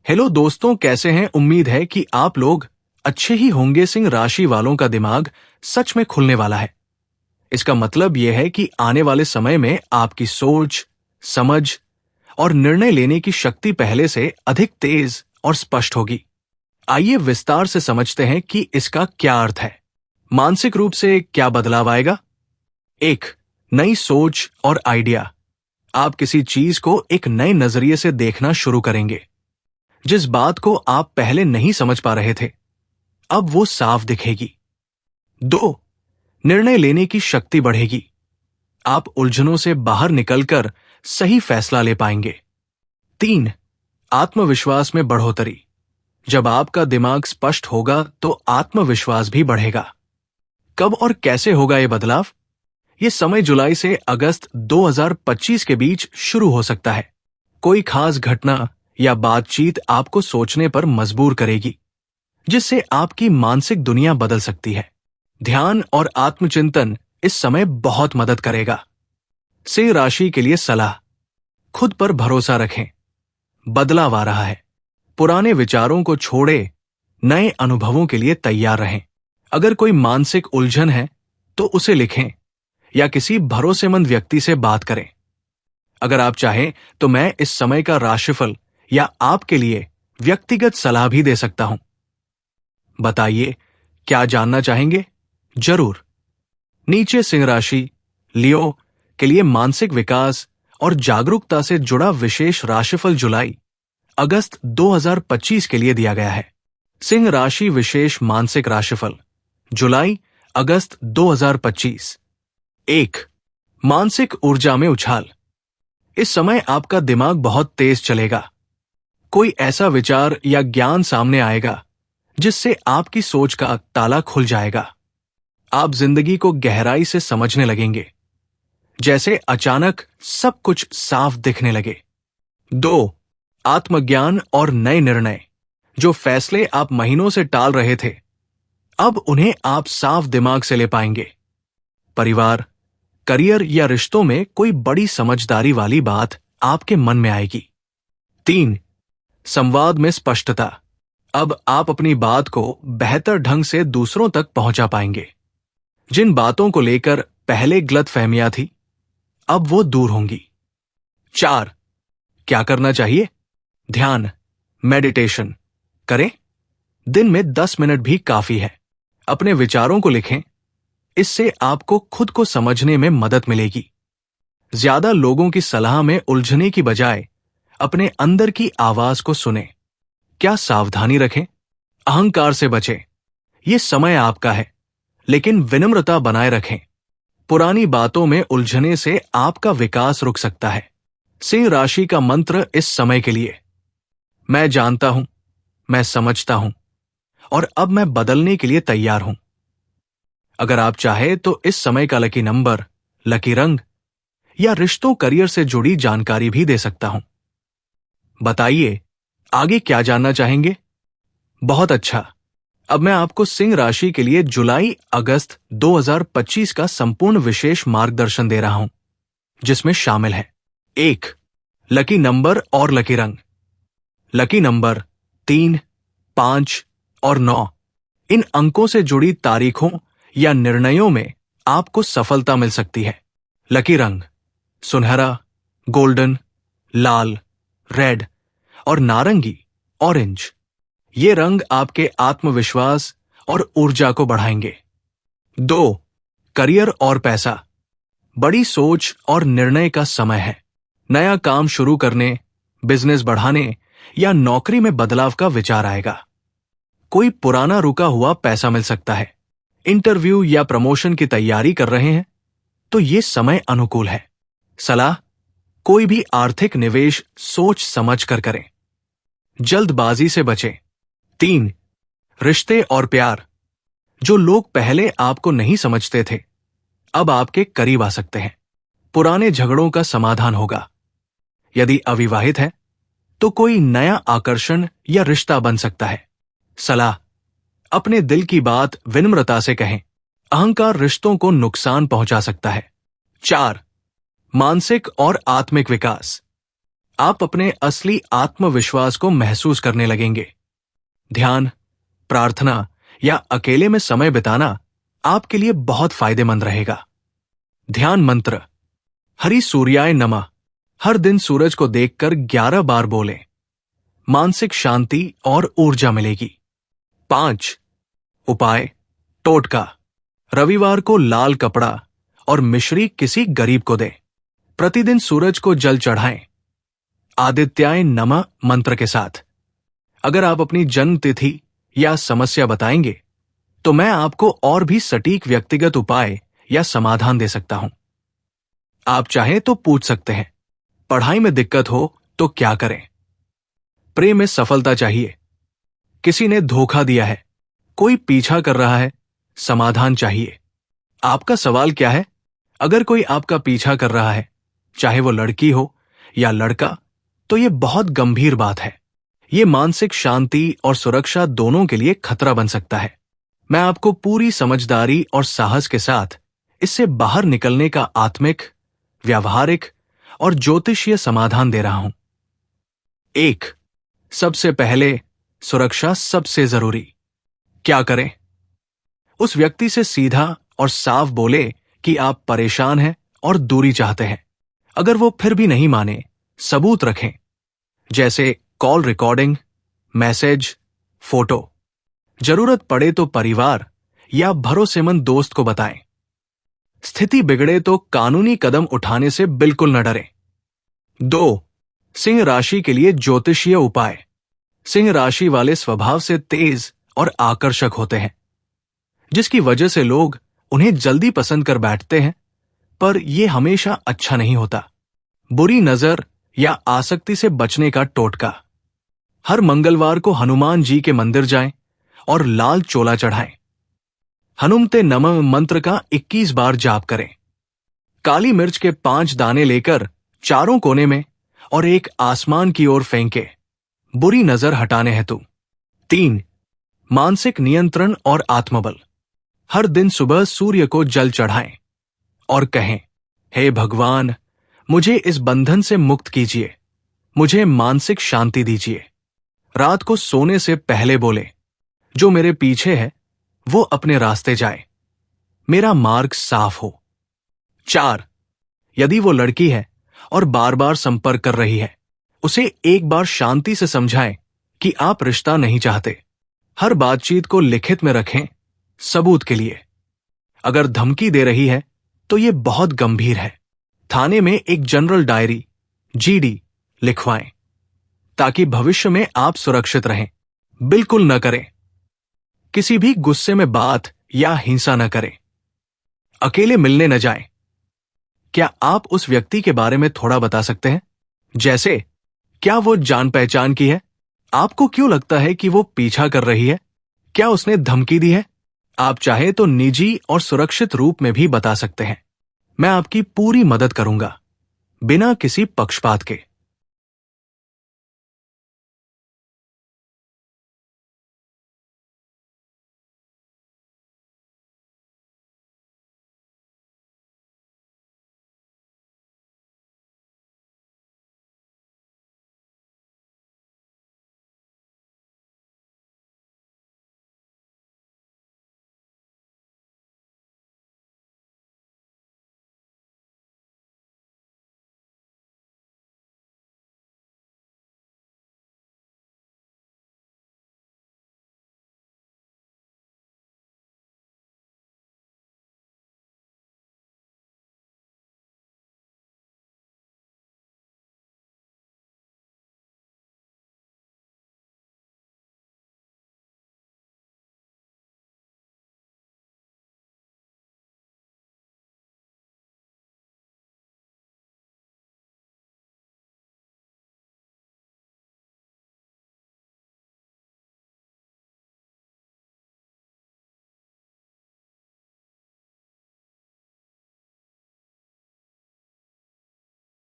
Hello दोस्तों, कैसे हैं? उम्मीद है कि आप लोग अच्छे ही होंगे। सिंह राशि वालों का दिमाग सच में खुलने वाला है। इसका मतलब यह है कि आने वाले समय में आपकी सोच, समझ और निर्णय लेने की शक्ति पहले से अधिक तेज और स्पष्ट होगी। आइए विस्तार से समझते हैं कि इसका क्या अर्थ है। मानसिक रूप से क्या बदलाव आएगा? एक, नई सोच और आइडिया। आप किसी चीज को एक नए नजरिए से देखना शुरू करेंगे। जिस बात को आप पहले नहीं समझ पा रहे थे, अब वो साफ दिखेगी। दो, निर्णय लेने की शक्ति बढ़ेगी। आप उलझनों से बाहर निकलकर सही फैसला ले पाएंगे। तीन, आत्मविश्वास में बढ़ोतरी। जब आपका दिमाग स्पष्ट होगा तो आत्मविश्वास भी बढ़ेगा। कब और कैसे होगा यह बदलाव? यह समय जुलाई से अगस्त 2025 के बीच शुरू हो सकता है। कोई खास घटना या बातचीत आपको सोचने पर मजबूर करेगी, जिससे आपकी मानसिक दुनिया बदल सकती है। ध्यान और आत्मचिंतन इस समय बहुत मदद करेगा। सिंह राशि के लिए सलाह: खुद पर भरोसा रखें। बदलाव आ रहा है। पुराने विचारों को छोड़े, नए अनुभवों के लिए तैयार रहें। अगर कोई मानसिक उलझन है तो उसे लिखें या किसी भरोसेमंद व्यक्ति से बात करें। अगर आप चाहें तो मैं इस समय का राशिफल या आपके लिए व्यक्तिगत सलाह भी दे सकता हूं। बताइए, क्या जानना चाहेंगे? जरूर। नीचे सिंह राशि, लियो के लिए मानसिक विकास और जागरूकता से जुड़ा विशेष राशिफल जुलाई अगस्त 2025 के लिए दिया गया है। सिंह राशि विशेष मानसिक राशिफल जुलाई अगस्त 2025। 1, मानसिक ऊर्जा में उछाल। इस समय आपका दिमाग बहुत तेज चलेगा। कोई ऐसा विचार या ज्ञान सामने आएगा जिससे आपकी सोच का ताला खुल जाएगा। आप जिंदगी को गहराई से समझने लगेंगे, जैसे अचानक सब कुछ साफ दिखने लगे। 2, आत्मज्ञान और नए निर्णय। जो फैसले आप महीनों से टाल रहे थे, अब उन्हें आप साफ दिमाग से ले पाएंगे। परिवार, करियर या रिश्तों में कोई बड़ी समझदारी वाली बात आपके मन में आएगी। 3, संवाद में स्पष्टता। अब आप अपनी बात को बेहतर ढंग से दूसरों तक पहुंचा पाएंगे। जिन बातों को लेकर पहले गलतफहमियां थी, अब वो दूर होंगी। 4, क्या करना चाहिए? ध्यान, मेडिटेशन करें। दिन में 10 मिनट भी काफी है। अपने विचारों को लिखें। इससे आपको खुद को समझने में मदद मिलेगी। ज्यादा लोगों की सलाह में उलझने की बजाय अपने अंदर की आवाज को सुने। क्या सावधानी रखें? अहंकार से बचें। यह समय आपका है, लेकिन विनम्रता बनाए रखें। पुरानी बातों में उलझने से आपका विकास रुक सकता है। सिंह राशि का मंत्र इस समय के लिए: मैं जानता हूं, मैं समझता हूं और अब मैं बदलने के लिए तैयार हूं। अगर आप चाहे तो इस समय का लकी नंबर, लकी रंग या रिश्तों करियर से जुड़ी जानकारी भी दे सकता हूं। बताइए, आगे क्या जानना चाहेंगे? बहुत अच्छा। अब मैं आपको सिंह राशि के लिए जुलाई अगस्त 2025 का संपूर्ण विशेष मार्गदर्शन दे रहा हूं, जिसमें शामिल है: 1, लकी नंबर और लकी रंग। लकी नंबर 3, 5 और 9। इन अंकों से जुड़ी तारीखों या निर्णयों में आपको सफलता मिल सकती है। लकी रंग: सुनहरा, गोल्डन, लाल, रेड और नारंगी, ऑरेंज। ये रंग आपके आत्मविश्वास और ऊर्जा को बढ़ाएंगे। 2, करियर और पैसा। बड़ी सोच और निर्णय का समय है। नया काम शुरू करने, बिजनेस बढ़ाने या नौकरी में बदलाव का विचार आएगा। कोई पुराना रुका हुआ पैसा मिल सकता है। इंटरव्यू या प्रमोशन की तैयारी कर रहे हैं तो ये समय अनुकूल है। सलाह: कोई भी आर्थिक निवेश सोच समझ कर करें। जल्दबाजी से बचें। 3, रिश्ते और प्यार। जो लोग पहले आपको नहीं समझते थे, अब आपके करीब आ सकते हैं। पुराने झगड़ों का समाधान होगा। यदि अविवाहित है तो कोई नया आकर्षण या रिश्ता बन सकता है। सलाह: अपने दिल की बात विनम्रता से कहें। अहंकार रिश्तों को नुकसान पहुंचा सकता है। 4, मानसिक और आत्मिक विकास। आप अपने असली आत्मविश्वास को महसूस करने लगेंगे। ध्यान, प्रार्थना या अकेले में समय बिताना आपके लिए बहुत फायदेमंद रहेगा। ध्यान मंत्र, हरि सूर्याय नमः, हर दिन सूरज को देखकर 11 बार बोलें। मानसिक शांति और ऊर्जा मिलेगी। 5. उपाय, टोटका, रविवार को लाल कपड़ा और मिश्री किसी गरीब को दें। प्रतिदिन सूरज को जल चढ़ाएं। आदित्याय नमः मंत्र के साथ। अगर आप अपनी जन्म तिथि या समस्या बताएंगे तो मैं आपको और भी सटीक व्यक्तिगत उपाय या समाधान दे सकता हूं। आप चाहें तो पूछ सकते हैं, पढ़ाई में दिक्कत हो तो क्या करें? प्रेम में सफलता चाहिए, किसी ने धोखा दिया है, कोई पीछा कर रहा है, समाधान चाहिए। आपका सवाल क्या है? अगर कोई आपका पीछा कर रहा है, चाहे वो लड़की हो या लड़का, तो ये बहुत गंभीर बात है। ये मानसिक शांति और सुरक्षा दोनों के लिए खतरा बन सकता है। मैं आपको पूरी समझदारी और साहस के साथ इससे बाहर निकलने का आत्मिक, व्यावहारिक और ज्योतिषीय समाधान दे रहा हूं। 1. सबसे पहले, सुरक्षा सबसे जरूरी। क्या करें? उस व्यक्ति से सीधा और साफ बोले कि आप परेशान हैं और दूरी चाहते हैं। अगर वो फिर भी नहीं माने, सबूत रखें, जैसे कॉल रिकॉर्डिंग, मैसेज, फोटो। जरूरत पड़े तो परिवार या भरोसेमंद दोस्त को बताएं। स्थिति बिगड़े तो कानूनी कदम उठाने से बिल्कुल न डरें। 2. सिंह राशि के लिए ज्योतिषीय उपाय। सिंह राशि वाले स्वभाव से तेज और आकर्षक होते हैं, जिसकी वजह से लोग उन्हें जल्दी पसंद कर बैठते हैं, पर यह हमेशा अच्छा नहीं होता। बुरी नजर या आसक्ति से बचने का टोटका। हर मंगलवार को हनुमान जी के मंदिर जाएं और लाल चोला चढ़ाएं। हनुमते नमः मंत्र का 21 बार जाप करें। काली मिर्च के 5 दाने लेकर चारों कोने में और एक आसमान की ओर फेंके, बुरी नजर हटाने हेतु। 3. मानसिक नियंत्रण और आत्मबल। हर दिन सुबह सूर्य को जल चढ़ाएं और कहें, हे भगवान, मुझे इस बंधन से मुक्त कीजिए, मुझे मानसिक शांति दीजिए। रात को सोने से पहले बोले, जो मेरे पीछे है वो अपने रास्ते जाए, मेरा मार्ग साफ हो। 4. यदि वो लड़की है और बार बार संपर्क कर रही है, उसे एक बार शांति से समझाएं कि आप रिश्ता नहीं चाहते। हर बातचीत को लिखित में रखें, सबूत के लिए। अगर धमकी दे रही है तो ये बहुत गंभीर है। थाने में एक जनरल डायरी, जीडी, लिखवाएं, ताकि भविष्य में आप सुरक्षित रहें। बिल्कुल न करें। किसी भी गुस्से में बात या हिंसा न करें। अकेले मिलने न जाएं। क्या आप उस व्यक्ति के बारे में थोड़ा बता सकते हैं? जैसे, क्या वो जान पहचान की है? आपको क्यों लगता है कि वो पीछा कर रही है? क्या उसने धमकी दी है? आप चाहे तो निजी और सुरक्षित रूप में भी बता सकते हैं। मैं आपकी पूरी मदद करूंगा, बिना किसी पक्षपात के।